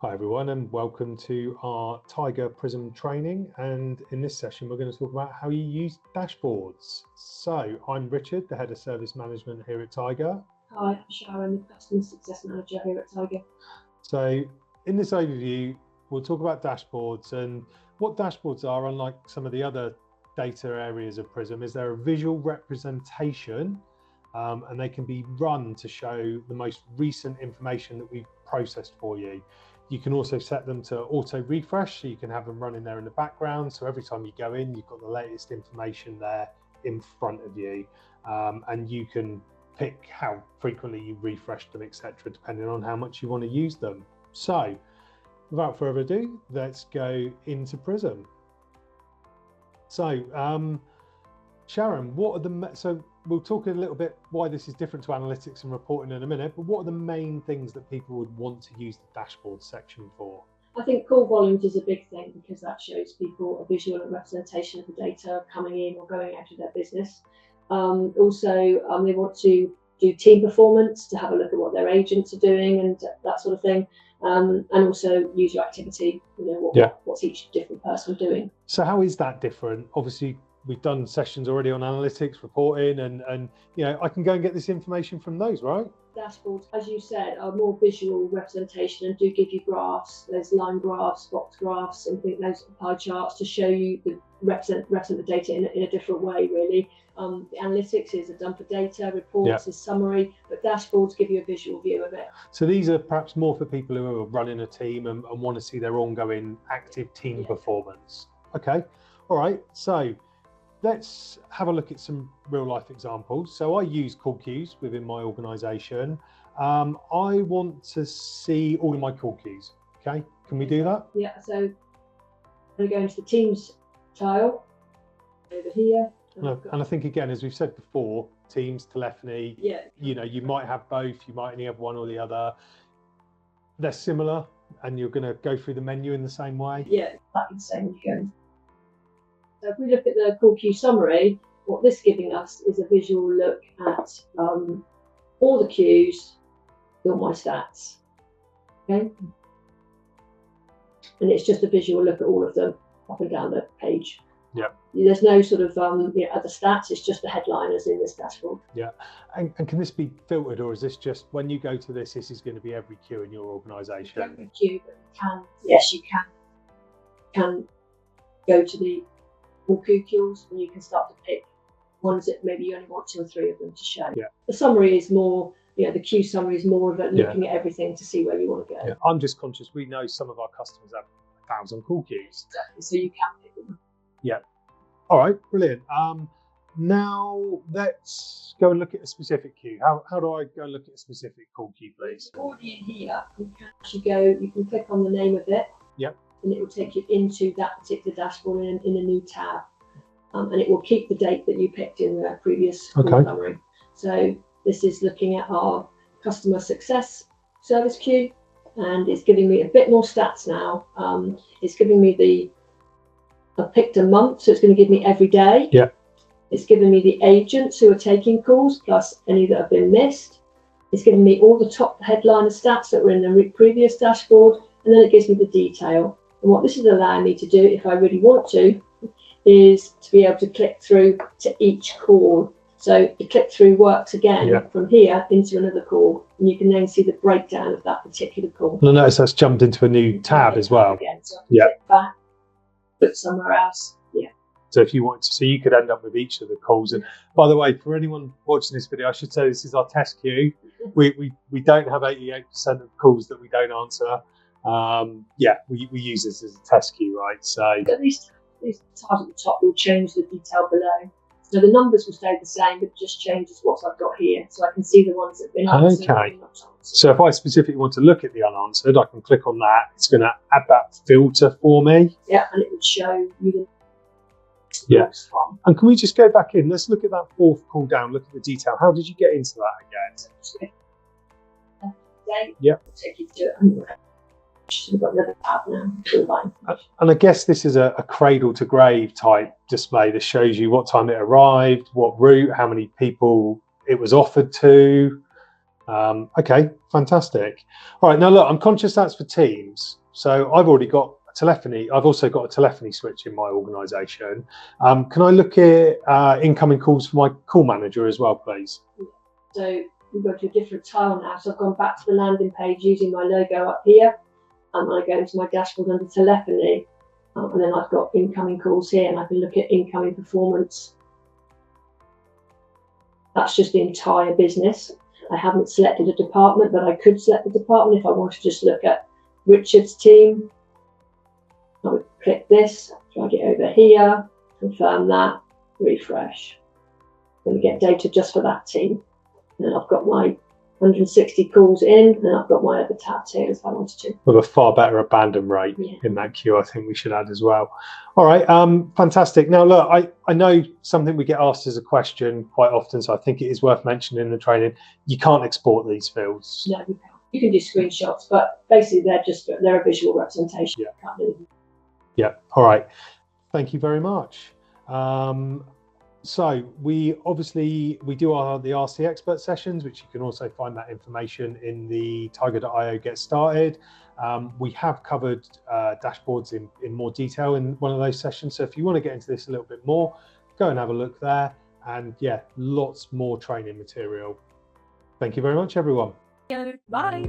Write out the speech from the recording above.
Hi everyone, and welcome to our Tiger Prism training. And in this session, we're going to talk about how you use dashboards. So I'm Richard, the Head of Service Management here at Tiger. Hi, I'm Sharon, the Customer Success Manager here at Tiger. So in this overview, we'll talk about dashboards and what dashboards are, unlike some of the other data areas of Prism, is they're a visual representation and they can be run to show the most recent information that we've processed for you. You can also set them to auto refresh, so you can have them running there in the background. So every time you go in, you've got the latest information there in front of you, and you can pick how frequently you refresh them, etc., depending on how much you want to use them. So without further ado, let's go into Prism. So Sharon, so we'll talk a little bit why this is different to analytics and reporting in a minute, but what are the main things that people would want to use the dashboard section for? I think call volumes is a big thing because that shows people a visual representation of the data coming in or going out of their business. Also, they want to do team performance, to have a look at what their agents are doing and that sort of thing. And also user activity, what's each different person doing. So how is that different? Obviously, we've done sessions already on analytics, reporting, and I can go and get this information from those, right? Dashboards, as you said, are more visual representation and do give you graphs. There's line graphs, box graphs, and those pie charts to show you represent the data in a different way, really. The analytics is a dump of data, reports is summary, but dashboards give you a visual view of it. So these are perhaps more for people who are running a team and want to see their ongoing active team performance. Okay, all right, so let's have a look at some real life examples. So I use call queues within my organization. I want to see all of my call queues. Okay, can we do that? Yeah, so I'm going to go into the Teams tile over here. And I think, again, as we've said before, Teams, telephony, you might have both, you might only have one or the other. They're similar and you're going to go through the menu in the same way. Yeah, exactly the same again. So if we look at the call queue summary, what this is giving us is a visual look at all the queues, all my stats. Okay, and it's just a visual look at all of them up and down the page. Yeah. There's no sort of other stats. It's just the headliners in this dashboard. Yeah, and can this be filtered, or is this just when you go to this is going to be every queue in your organisation? Every queue, but you can go to the all queues, and you can start to pick ones that maybe you only want 2 or 3 of them to show. Yeah. The summary is more, the queue summary is more of it looking at everything to see where you want to go. Yeah. I'm just conscious, we know some of our customers have 1,000 call queues. Exactly, so you can pick them. Yeah. All right, brilliant. Now let's go and look at a specific queue. How do I go and look at a specific call queue, please? Already in here, you can actually you can click on the name of it. Yep. And it will take you into that particular dashboard in a new tab. And it will keep the date that you picked in the previous summary. So this is looking at our customer success service queue, and it's giving me a bit more stats now. It's giving me I've picked a month, so it's going to give me every day. Yeah. It's giving me the agents who are taking calls, plus any that have been missed. It's giving me all the top headliner stats that were in the previous dashboard, and then it gives me the detail. And what this is allowing me to do, if I really want to, is to be able to click through to each call. So the click through works again from here into another call, and you can then see the breakdown of that particular call. And notice that's jumped into a new tab as well. Again, so I can click back, put somewhere else. Yeah. So if you want to, so you could end up with each of the calls. And by the way, for anyone watching this video, I should say this is our test queue. We don't have 88% of calls that we don't answer. We use this as a test queue, right? So these tabs at the top will change the detail below. So the numbers will stay the same, but it just changes what I've got here. So I can see the ones that have been answered. Okay. So if I specifically want to look at the unanswered, I can click on that. It's going to add that filter for me. Yeah, and it would show you the from. And can we just go back in? Let's look at that 4th call down, look at the detail. How did you get into that again? Yeah. Take you to it. We've got another tab now. And I guess this is a cradle to grave type display that shows you what time it arrived, what route, how many people it was offered to. Okay, fantastic. All right, now look, I'm conscious that's for teams. So I've already got telephony. I've also got a telephony switch in my organisation. Can I look at incoming calls for my call manager as well, please? So we've got to a different tile now. So I've gone back to the landing page using my logo up here. And I go into my dashboard under telephony. And then I've got incoming calls here, and I can look at incoming performance. That's just the entire business. I haven't selected a department, but I could select the department if I want to just look at Richard's team. I would click this, drag it over here, confirm that, refresh. Then we get data just for that team. And then I've got my 160 calls in, and I've got my other tabs here if I wanted to. With a far better abandon rate in that queue, I think we should add as well. All right, fantastic. Now, look, I know something we get asked as a question quite often, so I think it is worth mentioning in the training. You can't export these fields. No, you can't. You can do screenshots, but basically they're a visual representation. Yeah. You can't do them. Yeah. All right. Thank you very much. So we do the RC expert sessions, which you can also find that information in the tiger.io get started. We have covered dashboards in more detail in one of those sessions. So if you want to get into this a little bit more, go and have a look there. And yeah, lots more training material. Thank you very much, everyone. Bye.